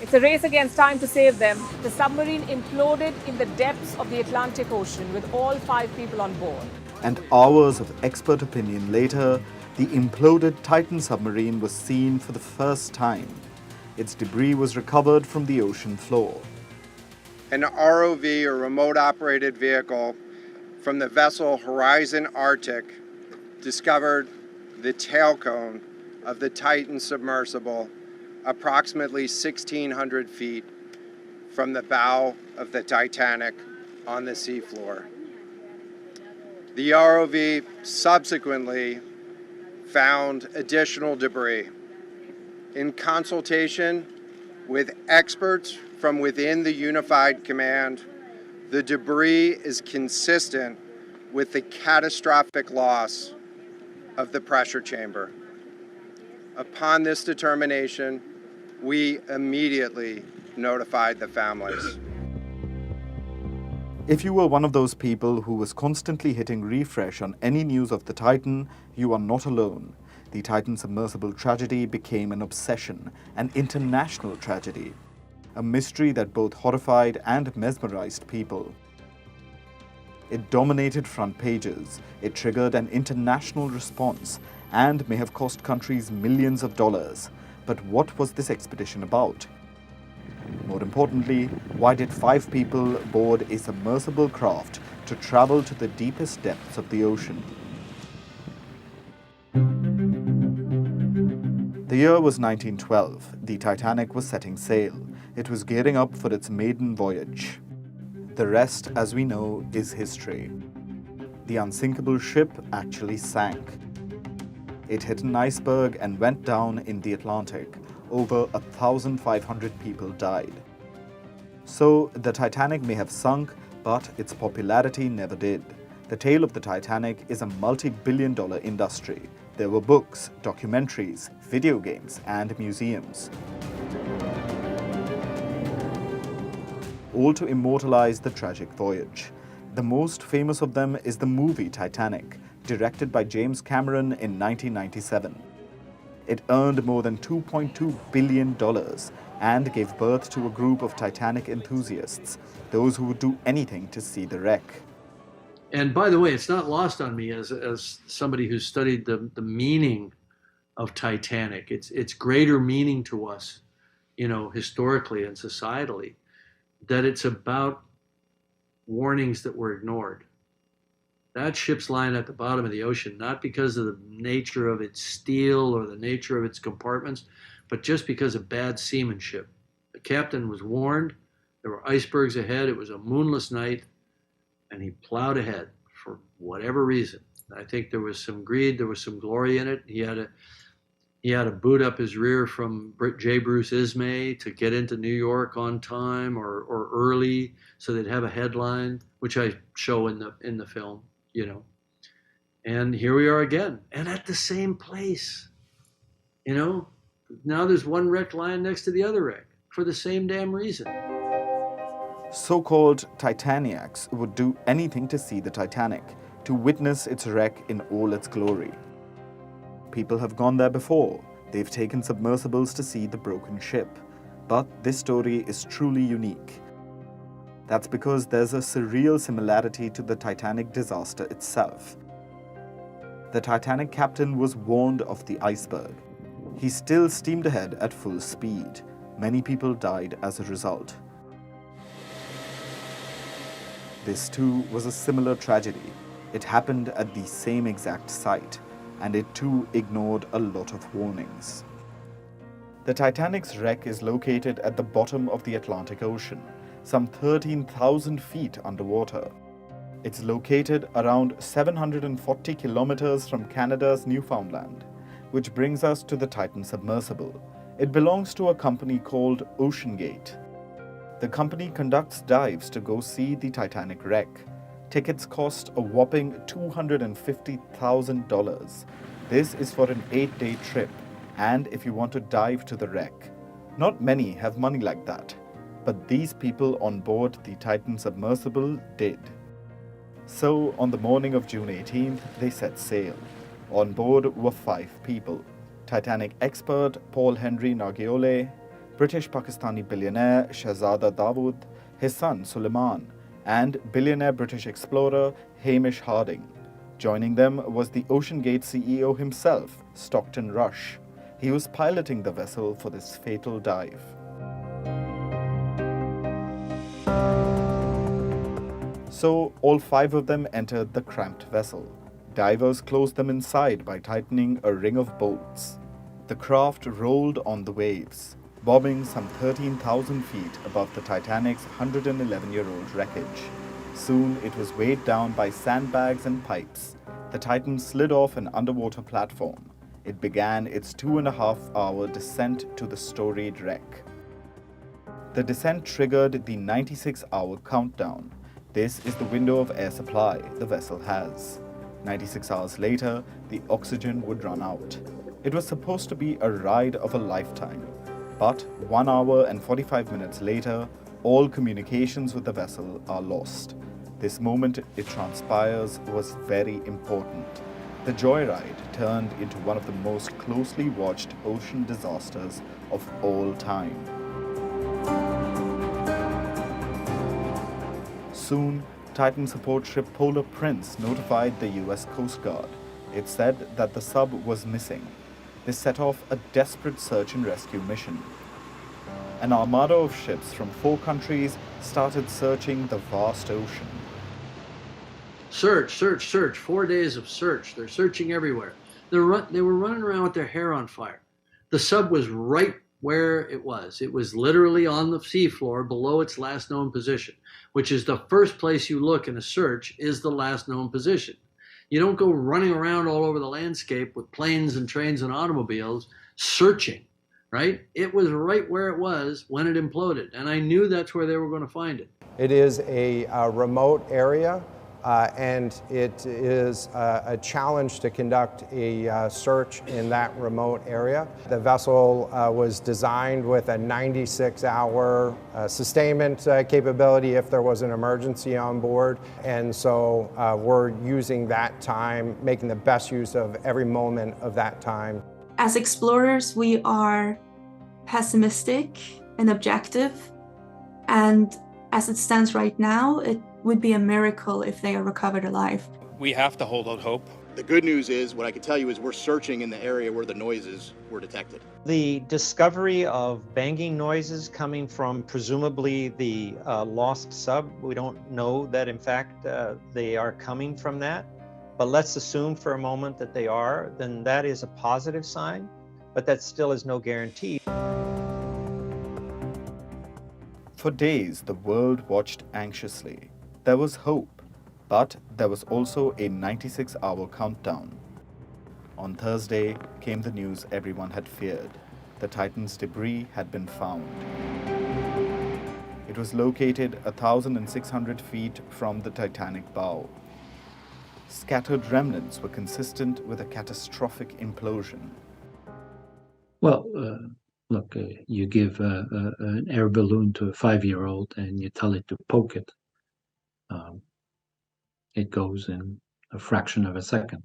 It's a race against time to save them. The submarine imploded in the depths of the Atlantic Ocean with all 5 people on board. And hours of expert opinion later, the imploded Titan submarine was seen for the first time. Its debris was recovered from the ocean floor. An ROV, or remote operated vehicle, from the vessel Horizon Arctic discovered the tail cone of the Titan submersible approximately 1,600 feet from the bow of the Titanic on the seafloor. The ROV subsequently found additional debris. In consultation with experts from within the Unified Command, the debris is consistent with the catastrophic loss of the pressure chamber. Upon this determination, we immediately notified the families. If you were one of those people who was constantly hitting refresh on any news of the Titan, you are not alone. The Titan submersible tragedy became an obsession, an international tragedy, a mystery that both horrified and mesmerized people. It dominated front pages, it triggered an international response, and may have cost countries millions of dollars. But what was this expedition about? More importantly, why did 5 people board a submersible craft to travel to the deepest depths of the ocean? The year was 1912. The Titanic was setting sail. It was gearing up for its maiden voyage. The rest, as we know, is history. The unsinkable ship actually sank. It hit an iceberg and went down in the Atlantic. Over 1,500 people died. So the Titanic may have sunk, but its popularity never did. The tale of the Titanic is a multi-billion-dollar industry. There were books, documentaries, video games, and museums, all to immortalize the tragic voyage. The most famous of them is the movie Titanic, directed by James Cameron in 1997. It earned more than $2.2 billion and gave birth to a group of Titanic enthusiasts, those who would do anything to see the wreck. And by the way, it's not lost on me as somebody who's studied the meaning of Titanic. It's greater meaning to us, historically and societally, that it's about warnings that were ignored. That ship's lying at the bottom of the ocean, not because of the nature of its steel or the nature of its compartments, but just because of bad seamanship. The captain was warned, there were icebergs ahead, it was a moonless night, and he plowed ahead for whatever reason. I think there was some greed, there was some glory in it. He had to boot up his rear from J. Bruce Ismay to get into New York on time or early so they'd have a headline, which I show in the film. And here we are again, and at the same place. Now there's one wreck lying next to the other wreck for the same damn reason. So-called Titanics would do anything to see the Titanic, to witness its wreck in all its glory. People have gone there before. They've taken submersibles to see the broken ship. But this story is truly unique. That's because there's a surreal similarity to the Titanic disaster itself. The Titanic captain was warned of the iceberg. He still steamed ahead at full speed. Many people died as a result. This too was a similar tragedy. It happened at the same exact site, and it too ignored a lot of warnings. The Titanic's wreck is located at the bottom of the Atlantic Ocean, some 13,000 feet underwater. It's located around 740 kilometers from Canada's Newfoundland, which brings us to the Titan submersible. It belongs to a company called OceanGate. The company conducts dives to go see the Titanic wreck. Tickets cost a whopping $250,000. This is for an 8-day trip, and if you want to dive to the wreck. Not many have money like that, but these people on board the Titan submersible did. So on the morning of June 18th, they set sail. On board were 5 people: Titanic expert Paul Henry Nargiole, British-Pakistani billionaire Shahzada Dawood, his son Suleiman, and billionaire British explorer Hamish Harding. Joining them was the OceanGate CEO himself, Stockton Rush. He was piloting the vessel for this fatal dive. So, all 5 of them entered the cramped vessel. Divers closed them inside by tightening a ring of bolts. The craft rolled on the waves, bobbing some 13,000 feet above the Titanic's 111-year-old wreckage. Soon it was weighed down by sandbags and pipes. The Titan slid off an underwater platform. It began its 2.5-hour descent to the storied wreck. The descent triggered the 96-hour countdown. This is the window of air supply the vessel has. 96 hours later, the oxygen would run out. It was supposed to be a ride of a lifetime. But 1 hour and 45 minutes later, all communications with the vessel are lost. This moment, it transpires, was very important. The joyride turned into one of the most closely watched ocean disasters of all time. Soon, Titan support ship Polar Prince notified the US Coast Guard. It said that the sub was missing. This set off a desperate search and rescue mission. An armada of ships from 4 countries started searching the vast ocean. Search, search, search. 4 days of search. They're searching everywhere. They were running around with their hair on fire. The sub was right where it was. It was literally on the seafloor below its last known position, which is the first place you look in a search is the last known position. You don't go running around all over the landscape with planes and trains and automobiles searching, right? It was right where it was when it imploded, and I knew that's where they were going to find it. It is a remote area, and it is a challenge to conduct a search in that remote area. The vessel was designed with a 96-hour sustainment capability if there was an emergency on board, and so we're using that time, making the best use of every moment of that time. As explorers, we are pessimistic and objective, and as it stands right now, it would be a miracle if they are recovered alive. We have to hold out hope. The good news is, what I can tell you is we're searching in the area where the noises were detected. The discovery of banging noises coming from presumably the lost sub, we don't know that in fact they are coming from that, but let's assume for a moment that they are, then that is a positive sign, but that still is no guarantee. For days, the world watched anxiously. There was hope, but there was also a 96-hour countdown. On Thursday came the news everyone had feared. The Titan's debris had been found. It was located 1,600 feet from the Titanic bow. Scattered remnants were consistent with a catastrophic implosion. Well, look, you give an air balloon to a 5-year-old and you tell it to poke it. It goes in a fraction of a second.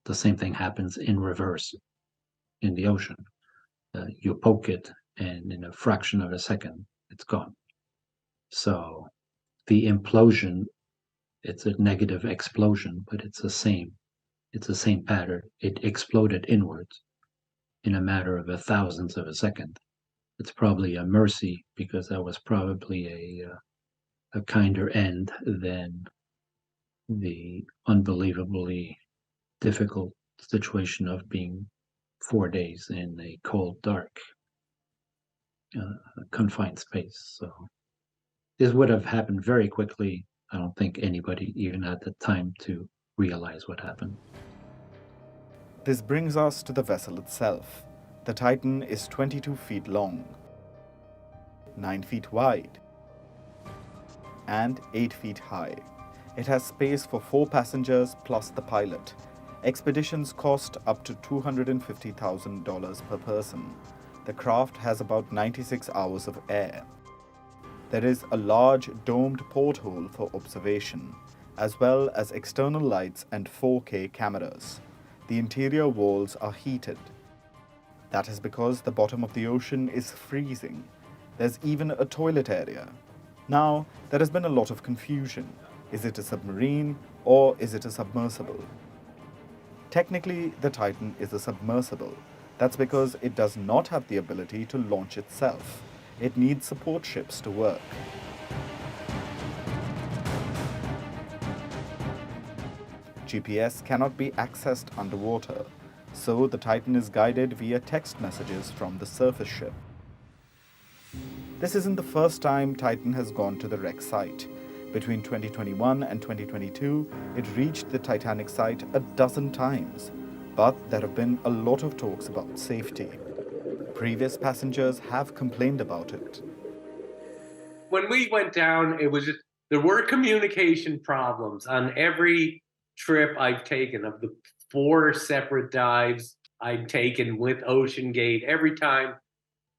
The same thing happens in reverse in the ocean. You poke it and in a fraction of a second, it's gone. So the implosion, it's a negative explosion, but it's the same pattern. It exploded inwards in a matter of a thousandth of a second. It's probably a mercy because that was probably a kinder end than the unbelievably difficult situation of being 4 days in a cold, dark, confined space. So this would have happened very quickly. I don't think anybody even had the time to realize what happened. This brings us to the vessel itself. The Titan is 22 feet long, 9 feet wide, and 8 feet high. It has space for 4 passengers plus the pilot. Expeditions cost up to $250,000 per person. The craft has about 96 hours of air. There is a large domed porthole for observation, as well as external lights and 4K cameras. The interior walls are heated. That is because the bottom of the ocean is freezing. There's even a toilet area. Now, there has been a lot of confusion. Is it a submarine or is it a submersible? Technically, the Titan is a submersible. That's because it does not have the ability to launch itself. It needs support ships to work. GPS cannot be accessed underwater, so the Titan is guided via text messages from the surface ship. This isn't the first time Titan has gone to the wreck site. Between 2021 and 2022, it reached the Titanic site a dozen times, but there have been a lot of talks about safety. Previous passengers have complained about it. When we went down, there were communication problems on every trip I've taken. Of the 4 separate dives I've taken with OceanGate, every time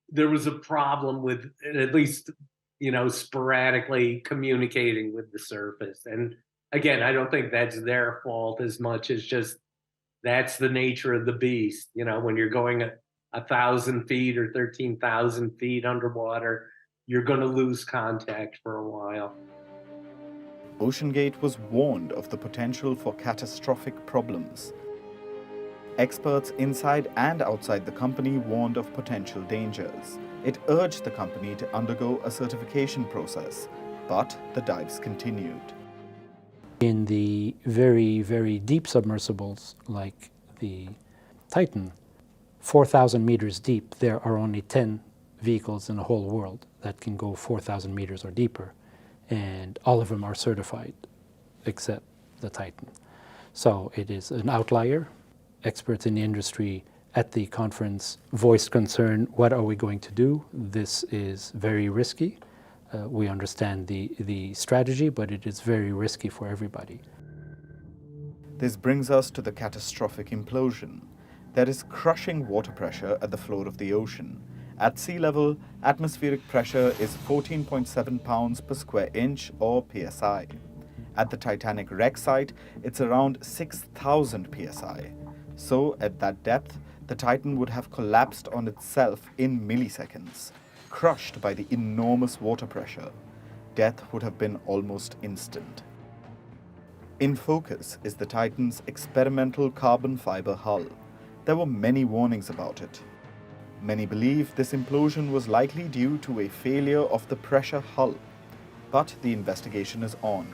there was a problem with at least, sporadically communicating with the surface. And again, I don't think that's their fault as much as just that's the nature of the beast. When you're going 1,000 feet or 13,000 feet underwater, you're going to lose contact for a while. OceanGate was warned of the potential for catastrophic problems. Experts inside and outside the company warned of potential dangers. It urged the company to undergo a certification process, but the dives continued. In the very, very deep submersibles, like the Titan, 4,000 meters deep, there are only 10 vehicles in the whole world that can go 4,000 meters or deeper, and all of them are certified except the Titan. So it is an outlier. Experts in the industry at the conference voiced concern, what are we going to do? This is very risky. We understand the strategy, but it is very risky for everybody. This brings us to the catastrophic implosion. There is crushing water pressure at the floor of the ocean. At sea level, atmospheric pressure is 14.7 pounds per square inch or psi. At the Titanic wreck site, it's around 6,000 psi. So, at that depth, the Titan would have collapsed on itself in milliseconds, crushed by the enormous water pressure. Death would have been almost instant. In focus is the Titan's experimental carbon fiber hull. There were many warnings about it. Many believe this implosion was likely due to a failure of the pressure hull. But the investigation is on.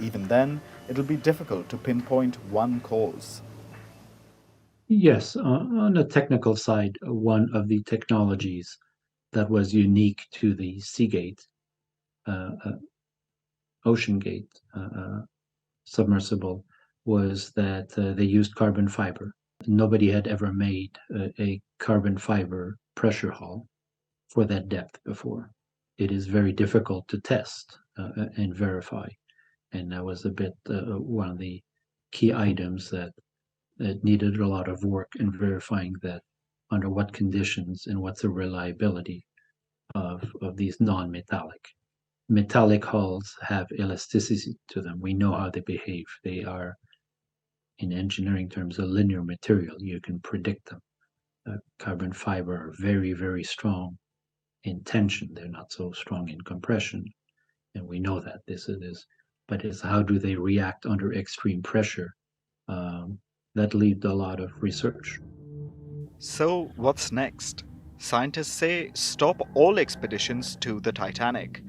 Even then, it'll be difficult to pinpoint one cause. Yes, on the technical side, one of the technologies that was unique to the Seagate, OceanGate submersible was that they used carbon fiber. Nobody had ever made a carbon fiber pressure hull for that depth before. It is very difficult to test and verify, and that was a bit one of the key items that needed a lot of work in verifying that under what conditions and what's the reliability of these non-metallic. Metallic hulls have elasticity to them. We know how they behave. They are, in engineering terms, a linear material. You can predict them. Carbon fiber are very, very strong in tension. They're not so strong in compression. And we know that this is, but it's how do they react under extreme pressure? That led a lot of research. So, what's next? Scientists say stop all expeditions to the Titanic.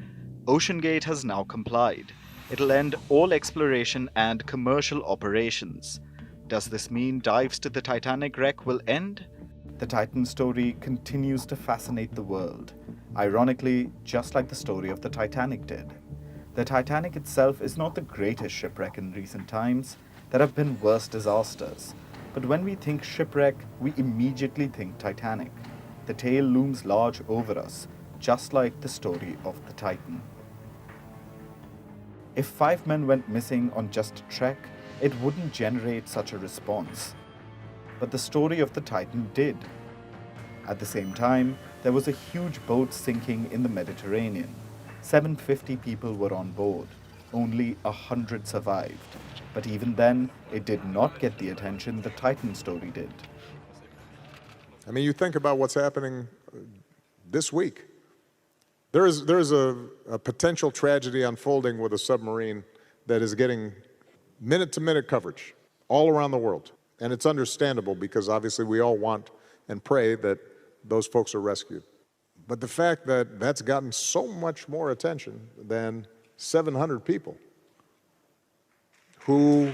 OceanGate has now complied. It'll end all exploration and commercial operations. Does this mean dives to the Titanic wreck will end? The Titan story continues to fascinate the world. Ironically, just like the story of the Titanic did. The Titanic itself is not the greatest shipwreck in recent times. There have been worse disasters. But when we think shipwreck, we immediately think Titanic. The tale looms large over us, just like the story of the Titan. If 5 men went missing on just a trek, it wouldn't generate such a response. But the story of the Titan did. At the same time, there was a huge boat sinking in the Mediterranean. 750 people were on board. Only 100 survived. But even then, it did not get the attention the Titan story did. I mean, you think about what's happening this week. There is a potential tragedy unfolding with a submarine that is getting minute-to-minute coverage all around the world. And it's understandable because obviously we all want and pray that those folks are rescued. But the fact that that's gotten so much more attention than 700 people who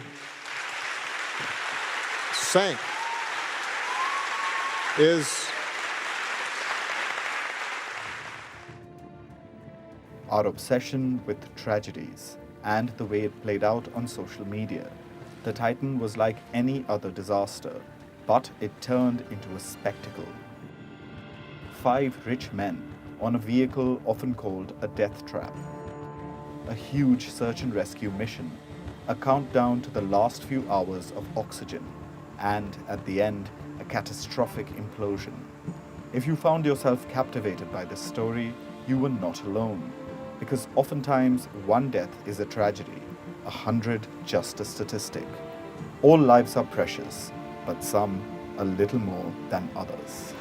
sank is... Our obsession with tragedies and the way it played out on social media. The Titan was like any other disaster, but it turned into a spectacle. 5 rich men on a vehicle often called a death trap. A huge search and rescue mission, a countdown to the last few hours of oxygen, and at the end, a catastrophic implosion. If you found yourself captivated by this story, you were not alone, because oftentimes one death is a tragedy, 100 just a statistic. All lives are precious, but some a little more than others.